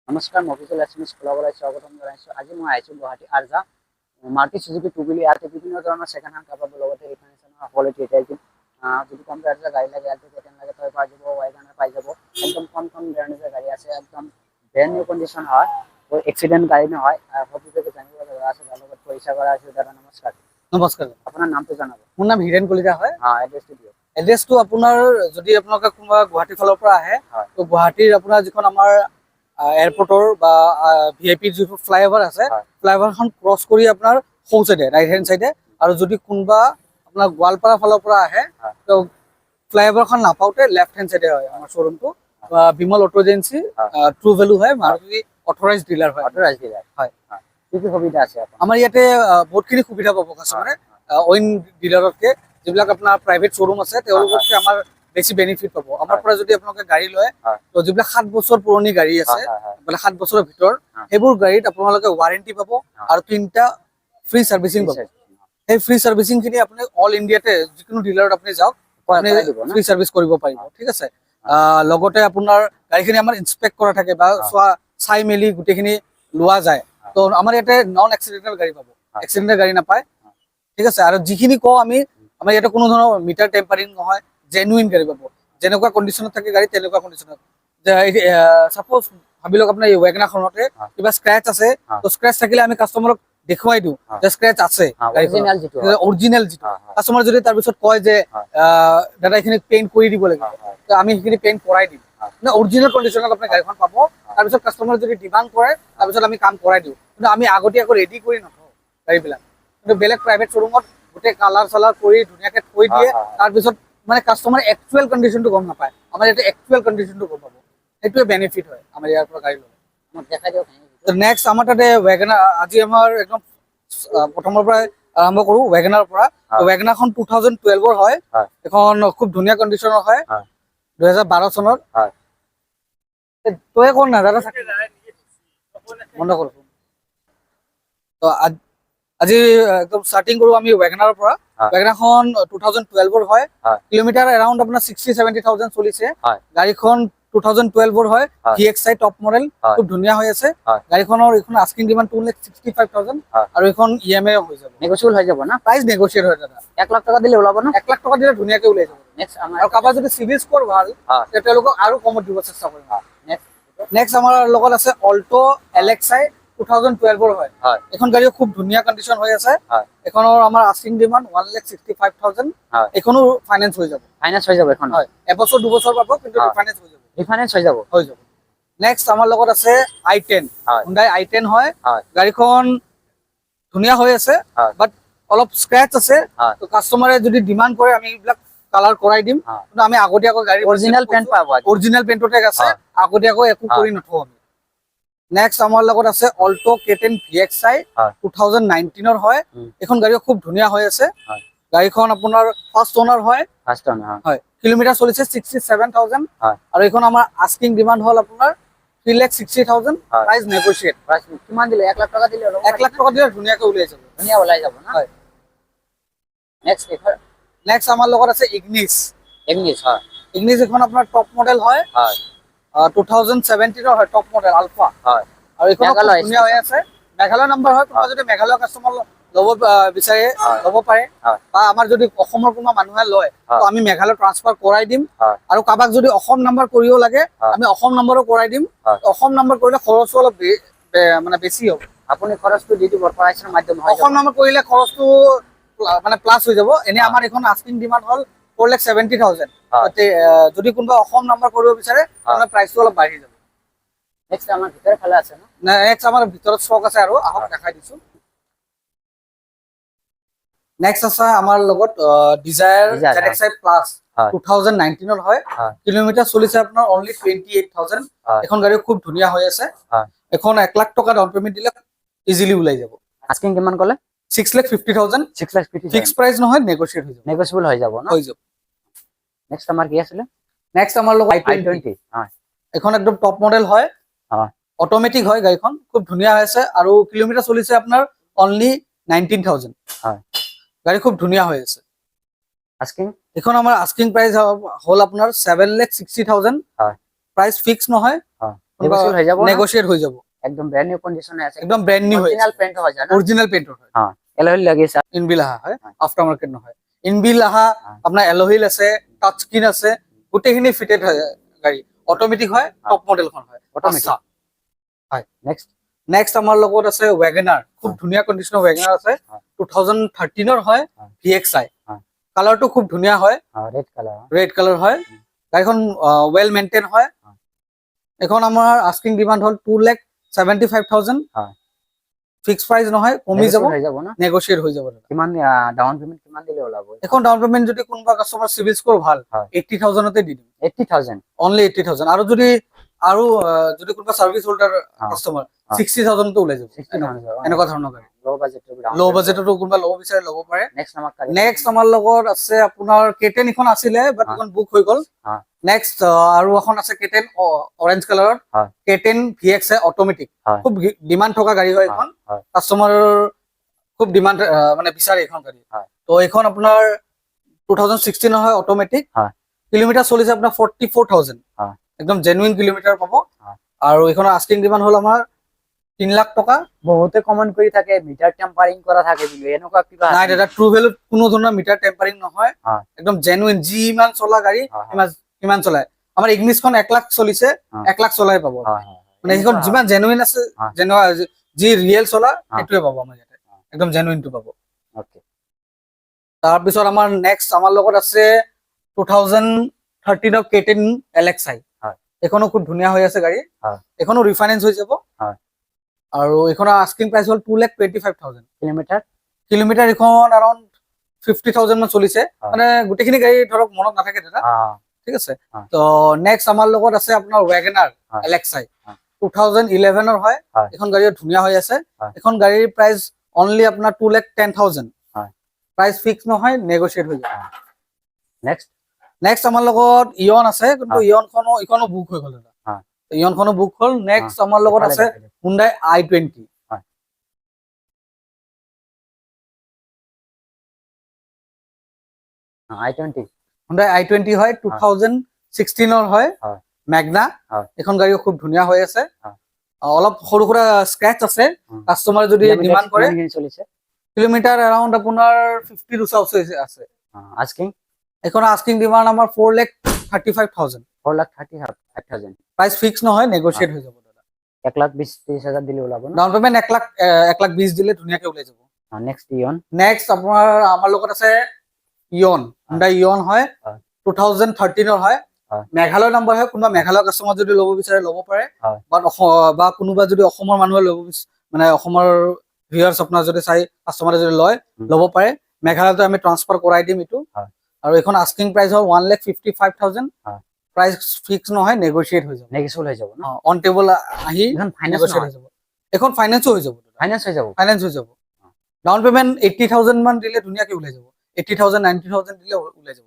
নমস্কাৰ, মফিজুল এছএমএছ খোলাবলৈ স্বাগতম জনাইছোঁ। আজি মই আহিছোঁ গুৱাহাটী আৰ্জা মাৰুতি চুজুকি টুবিলি। ইয়াতে বিভিন্ন ধৰণৰ ছেকেণ্ড হেণ্ড কাৰ পাব, লগতে ৰিফাইনেঞ্চৰ সকলো ডিটেইলছ দিম। যদি কম প্ৰাইচৰ গাড়ী লাগে, এলটো কেটেন লাগে, তই পাই যাব, ৱাইগানাৰ পাই যাব। একদম কম ব্ৰেণ্ডৰ গাড়ী আছে, একদম ব্ৰেণ্ড নিউ কণ্ডিশ্যন হয়, এক্সিডেণ্ট গাড়ী নহয়। সবিশেষ জানিব লগা আছে, তাৰ লগত পইচা কৰা আছে। দাদা নমস্কাৰ। নমস্কাৰ, আপোনাৰ নামটো জনাব। মোৰ নাম হীৰেণ কলিতা হয়। এড্ৰেছটো দিয়ক। এড্ৰেছটো আপোনাৰ যদি আপোনালোকে কোনোবা গুৱাহাটীৰ ফালৰ পৰা আহে, হয় তো গুৱাহাটীৰ আপোনাৰ যিখন আমাৰ এয়াৰপৰ্টৰ বা VIP যিটো ফ্লাইঅভাৰ আছে, হয় ফ্লাইঅভাৰখন ক্ৰছ কৰি আপোনাৰ সোঁ চাইডে, ৰাইট হেণ্ড চাইডে। আৰু যদি কোনোবা আপোনাৰ গোৱালপাৰা ফালৰ পৰা আহে, হয় তো ফ্লাইঅভাৰখন নাপাওঁতে লেফ্ট হেণ্ড চাইডে হয় আমাৰ শ্বৰুমটো। Bimal auto agency, true value হয়, মাৰুতি অথৰাইজ ডিলাৰ হয়। অথৰাইজ ডিলাৰ হয়। কি কি সুবিধা আছে আপোনাৰ? আমাৰ ইয়াতে বহুতখিনি সুবিধা পাব কাষ্টমাৰে। অইন ডিলাৰতকে যিবিলাক আপোনাৰ প্ৰাইভেট শ্বৰুম আছে, তেওঁলোকতকে আমাৰ বেছি বেনিফিট পাব। আমাৰ পৰা যদি আপোনালোকে গাড়ী লয়, তো যিবিলাক 7 বছৰ পুৰণি গাড়ী আছে, মানে 7 বছৰৰ ভিতৰত, সেইবোৰ গাড়ীত আপোনালোকে ৱাৰেণ্টি পাব আৰু 3টা ফ্ৰী চাৰ্ভিচিং পাব। সেই ফ্ৰী চাৰ্ভিচিংখিনি আপুনি অল ইণ্ডিয়াতে যিকোনো ডিলাৰত আপুনি যাওক, আপুনি ফ্ৰী চাৰ্ভিচ কৰিব পাৰিব। ঠিক আছে। লগতে আপোনাৰ গাড়ীখিনি আমাৰ ইনস্পেক্ট কৰা থাকে বা চাই মেলি গোটেইখিনি লোৱা যায়। তো আমাৰ ইয়াতে নন এক্সিডেণ্টেল গাড়ী পাব, এক্সিডেণ্টেল গাড়ী নাপায়। ঠিক আছে। আৰু যিখিনি কওঁ আমি, আমাৰ ইয়াতে কোনো ধৰণৰ মিটাৰ টেম্পাৰিং নহয়, জেনুইন গাড়ী পাব। যেনেকুৱা কণ্ডিশ্যনত থাকে গাড়ী, তেনেকুৱা কণ্ডিশ্যনত। চাপ'জ ভাবি লওক আপোনাৰ এই ৱেগনাৰখনতে কিবা স্ক্ৰেচ আছে, তো স্ক্ৰেচ থাকিলে আমি কাষ্টমাৰক দেখুৱাই দিওঁ যে স্ক্ৰেচ আছে, অৰিজিনেল যিটো। কাষ্টমাৰ যদি তাৰপিছত কয় যে দাদা এইখিনি পেইণ্ট কৰি দিব লাগিব, তো আমি সেইখিনি পেইণ্ট কৰাই দিম। মানে অৰিজিনেল কণ্ডিশ্যনত আপুনি গাড়ীখন পাব। তাৰপিছত কাষ্টমাৰ যদি ডিমাণ্ড কৰে, তাৰপিছত আমি কাম কৰাই দিওঁ। কিন্তু আমি আগতীয়াকৈ ৰেডি কৰি নথওঁ গাড়ীবিলাক। কিন্তু বেলেগ প্ৰাইভেট শ্বৰুমত গোটেই কালাৰ চালাৰ কৰি ধুনীয়াকৈ থৈ দিয়ে, তাৰপিছত মানে কাষ্টমাৰ একচুৱেল কণ্ডিশ্যনটো গম নাপায়। আমাৰ ইয়াতে একচুৱেল কণ্ডিশ্যনটো গম পাব। সেইটোৱে বেনিফিট হয় আমাৰ ইয়াৰ পৰা গাড়ী ল'লে। দেখাই দিয়ক। নেক্সট আমাৰ তাতে ৱেগনাৰ, আজি আমাৰ একদম প্ৰথমৰ পৰাই আৰম্ভ কৰোঁ ৱেগনাৰৰ পৰা। ৱেগনাৰখন 2012ৰ হয়। এখন খুব ধুনীয়া কণ্ডিশ্যনৰ হয়, 2012 চনৰ। তই কোন না দাদা বন্ধ কৰোঁ। তো আজি একদম ষ্টাৰ্টিং কৰোঁ আমি ৱেগনাৰৰ পৰা। ৱেগনাৰখন 2012ৰ হয়। কিলোমিটাৰ এৰাউণ্ড আপোনাৰ 60-70,000 চলিছে। গাড়ীখন 2012ৰ হয়, VXI টপ মডেল, খুব ধুনীয়া হৈ আছে। গাড়ীখনৰ এইখন আস্কিং ডিমাণ্ড 2,65,000 আৰু এইখন EMI হৈ যাব। নেগোচিয়েবল হৈ যাব না? প্ৰাইচ নেগোচিয়েট হয় দাদা। 1 লাখ টকা দিলে ওলাব না? 1 লাখ টকা দিলে ধুনীয়াকৈ ওলাই যাব। আৰু কাৰোবাৰ যদি চিভিল স্ক'ৰ ভাল, তেওঁলোকক আৰু কমত দিব চেষ্টা কৰিম। নেক্সট আমাৰ লগত আছে অল্টো LXI 2012ৰ হয়। এখন গাড়ী খুব ধুনীয়া কণ্ডিশ্যন হৈ আছে। এখনৰ আমাৰ আস্কিং ডিমাণ্ড 1,65,000। এখনো ফাইনেন্স হৈ যাব। ফাইনেন্স হৈ যাব এখন? হয়, এবছৰ 2 বছৰ পাব, কিন্তু ৰিফাইনেন্স হৈ যাব। ৰিফাইনেন্স হৈ যাব? হৈ যাব। নেক্সট আমাৰ লগত আছে i10, Hyundai i10 হয়। গাড়ীখন ধুনীয়া হৈ আছে, বাট অলপ স্ক্ৰেচ আছে। তো কাষ্টমাৰে যদি ডিমাণ্ড কৰে, আমি এইবিলাক কালাৰ কৰাই দিম। কিন্তু আমি আগতীয়াকৈ গাড়ী অৰিজিনেল পেইণ্ট পাব। অৰিজিনেল পেইণ্টতে আছে, আগতীয়াকৈ একো কৰি নথওঁ আমি। নেক্সট আমাৰ লগত আছে অল্টো K10 VXI 2019ৰ হয়। এখন গাড়ী খুব ধুনীয়া হৈ আছে। গাড়ীখন আপোনাৰ ফাৰ্ষ্ট অনাৰ হয়। হয়, কিলোমিটাৰ চলিছে 67,000। আৰু এইখন আমাৰ আস্কিং ডিমাণ্ড হ'ল আপোনাৰ 3,60,000। প্ৰাইচ নেগোচিয়েট। কিমান দিলে? 1 লাখ টকা দিলে? 1 লাখ টকা দিলে ধুনীয়াকৈ ওলাই যাব। ধুনীয়া ওলাই যাব না? হয়। নেক্সট আমাৰ লগত আছে ইগনিছ। ইগনিছ এখন আপোনাৰ টপ মডেল হয়, 2017ৰ হয়, টপ মডেল আলফা। আৰু এইখন ধুনীয়া হৈ আছে। মেঘালয় নাম্বাৰ হয়। কোনোবা যদি মেঘালয়ৰ কাষ্টমাৰ ল'ব বিচাৰে, ল'ব পাৰে। বা আমাৰ যদি অসমৰ কোনোবা মানুহে লয়, তো আমি মেঘালয় ট্ৰান্সফাৰ কৰাই দিম। আৰু কাৰোবাক যদি অসম নাম্বাৰ কৰিও লাগে, আমি অসম নাম্বাৰো কৰাই দিম। অসম নাম্বাৰ কৰিলে খৰচটো অলপ মানে বেছি হ'ব। আপুনি খৰচটো দি দিব, প্ৰাইচৰ মাধ্যমে। অসম নাম্বাৰ কৰিলে খৰচটো মানে প্লাছ হৈ যাব। এনে আমাৰ এইখন আস্কিং ডিমাণ্ড হ'ল 4,70,000। যদি কোনোবা অসম নাম্বাৰ কৰিব বিচাৰে, তেতিয়াহ'লে প্ৰাইচটো অলপ বাঢ়ি যাব। নেক্সট আমাৰ ভিতৰৰ ফালে আছে না? নেক্সট আমাৰ ভিতৰত ষ্টক আছে, আৰু আহক দেখাই দিছোঁ। নেক্সট আছে আমাৰ লগত ডিজায়াৰ ZXi প্লাছ 2019ৰ হয়। কিলোমিটাৰ চলিছে আপোনাৰ অনলি 28,000। এখন গাড়ী খুব ধুনীয়া হৈ আছে। এখন 1 লাখ টকা ডাউন পেমেণ্ট দিলে ইজিলি ওলাই যাব। আস্কিং কিমান ক'লে? 6,50,000। 6,50,000 ফিক্স প্ৰাইচ নহয়, নেগোচিয়েট হৈ যাব। নেগোচিয়েবল হৈ যাব না? হৈ যাব। নেক্সট আমাৰ কি আছিল? নেক্সট আমাৰ লগত i20। এখন একদম টপ মডেল হয়, অটোমেটিক হয়। গাড়ীখন খুব ধুনীয়া হৈ আছে, আৰু কিলোমিটাৰ চলিছে আপোনাৰ অনলি 19,000। গাড়ী খুব ধুনীয়া হৈ আছে। আস্কিং এখন আমাৰ আস্কিং প্ৰাইচ হ'ল আপোনাৰ 7,60,000। প্ৰাইচ ফিক্স নহয়, Negotiable হৈ যাব না? নেগোশিয়েট হৈ যাব, একদম ব্র্যান্ড নিউ কন্ডিশনে আছে, একদম ব্র্যান্ড নিউ অরিজিনাল পেইন্ট হয় জানা, অৰিজিনাল পেইন্টৰ হয়, এলয় লাগিছে। ইনবিল আহা হয়, হয়। আফটাৰ মাৰ্কেট নহয়। ইনবিল আহা আপোনাৰ এলহিল আছে, টাচ স্ক্ৰীন আছে, গোটেইখিনি ফিটেড হয় গাড়ী, অট'মেটিক হয়, টপ মডেলখন হয়। Automatic। আচ্ছা, হয়। নেক্সট নেক্সট আমাৰ লগত আছে ৱেগনাৰ, খুব ধুনীয়া কণ্ডিশ্যনৰ ৱেগনাৰ আছে, 2013 হয়, VXI। কালাৰটো খুব ধুনীয়া হয়, ৰেড কালাৰ, ৰেড কালাৰ হয়, গাড়ীখন ৱেল মেইনটেইন হয়। এখন আমাৰ আস্কিং ডিমাণ্ড হ'ল 2,75,000, ফিক্স প্ৰাইচ নহয়, কমি যাব, হৈ যাব না? নেগোশিয়েট হৈ যাব। কিমান ডাউন পেমেন্ট কিমান দিলে ওলাব? এখন ডাউন পেমেন্ট যদি কোনোবা কাস্টমাৰ সিভিল স্কোৰ ভাল, 80,000তে দি দিম, 80,000। অনলি 80,000। আৰু যদি কোনোবা সাৰ্ভিস হোল্ডাৰ কাস্টমাৰ 60,000তে ওলাই যাব, এনেকুৱা ধৰণৰ গাড়ী। লো বাজেটতো কোনোবা ল'ব বিচাৰে ল'ব পাৰে। নেক্সট আমাৰ লগত আছে আপোনাৰ কেটেন, এখন আছিলে বাট এখন বুক হৈ গ'ল। নেক্সট আৰু এখন আছে কেটেন অৰেঞ্জ কালাৰত, কেটেন VXI অট'মেটিক, খুব ডিমাণ্ড থকা গাড়ী হয় এখন, কাস্টমাৰৰ খুব ডিমাণ্ড মানে বিচাৰে এখন গাড়ী। তো এখন আপোনাৰ 2016 হয়, অট'মেটিক, কিলোমিটাৰ চলিছে আপোনাৰ 44,000, একদম জেনুইন কিলোমিটাৰ পাব। আৰু এইখনৰ আস্কিং ডিমাণ্ড হ'ল আমাৰ 3 লাখ টকা। বহুতে কমেন্ট কৰি থাকে মিটাৰ টেম্পাৰিং কৰা থাকে বুলি, এনেকুৱা কিবা নাই দাদা, ট্ৰু ভেলুত কোনো ধৰণৰ মিটাৰ টেম্পাৰিং নহয়, একদম জেনুইন, যিমান চলা গাড়ী সিমান চলাই। আমাৰ ইগনিছখন 1 লাখ চলিছে, 1 লাখ চলাই পাব, মানে সেইখন যিমান জেনুইন আছে, যি ৰিয়েল চলা সেইটোৱে পাব আমাৰ ইয়াতে, একদম জেনুইনটো পাব। তাৰপিছত আমাৰ নেক্সট আমাৰ লগত আছে 2013 কেটেন LXI, এখনো খুব ধুনীয়া হৈ আছে গাড়ী, এখনো ৰিফাইনেন্স হৈ যাব। আৰু এইখনৰ আস্কিং প্ৰাইচ হ'ল 2,25,000। কিলোমিটাৰ এখন এৰাউণ্ড 50,000 মান চলিছে, মানে গোটেইখিনি গাড়ী ধৰক মনত নাথাকে দাদা, ঠিক আছে। তো নেক্সট আমাৰ লগত আছে আপোনাৰ ৱেগনাৰ LXI, 2011 হয়, এখন গাড়ী ধুনীয়া হৈ আছে। এখন গাড়ীৰ প্ৰাইচ অনলি আপোনাৰ 2,10,000, প্ৰাইচ ফিক্স নহয়, নেগোশিয়েট হৈ যাব। নেক্সট আমাৰ লগত ইয়ন আছে, কিন্তু ইয়নখনো বুক হৈ গ'ল দাদা, ইয়নখনো বুক হ'ল। নেক্সট আমাৰ লগত আছে Hyundai i20, Hyundai i20 হয়, 2016 হয়, ম্যাগনা, এখন গাড়ীও খুব ধুনীয়া হৈ আছে। অলপ সৰু সুৰা স্ক্ৰেচ আছে, কাস্টমাৰ যদি ডিমাণ্ড কৰে। কিলোমিটাৰ এৰাউণ্ড আপোনাৰ 50 ওচৰ আছে। এখন আস্কিং ডিমাণ্ড আমাৰ 4,35,000, প্ৰাইচ ফিক্স নহয়, নেগোশিয়েট হৈ যাব দাদা। 1,20,30,000 দিলে ওলাব না? ডাউন পেমেন্ট 1,20,000 দিলে ধুনীয়াকে ওলাই যাব। নেক্সট আপোনাৰ আমাৰ লগত আছে ইয়ন, Hyundai ইয়ন হয়, 2013 হয়, মেঘালয় নাম্বাৰ হয়। কোনোবা মেঘালয় কাস্টমাৰ যদি ল'ব বিচাৰে ল'ব পাৰে, বা কোনোবা যদি অসমৰ মানুহে ল'ব মানে অসমৰ ভিউয়াৰ্স আপোনাৰ যদি কাস্টমাৰে যদি লয় ল'ব পাৰে। মেঘালয়তো আমি ট্ৰান্সফাৰ কৰাই দিম এইটো। আৰু এখন আস্কিং প্ৰাইচ হ'ল 1,55,000, প্ৰাইচ ফিক্স নহয়, নেগোশিয়েট হৈ যাব। অন টেবল আহি নেগোশিয়েট হৈ যাব। এখন ফাইনেন্সো হৈ যাব, ফাইনেন্স হৈ যাব। ডাউন পেমেন্ট 80,000 মান দিলে ধুনীয়াকে ওলাই যাব, 80,000 90,000 দিলে ওলাই যাব।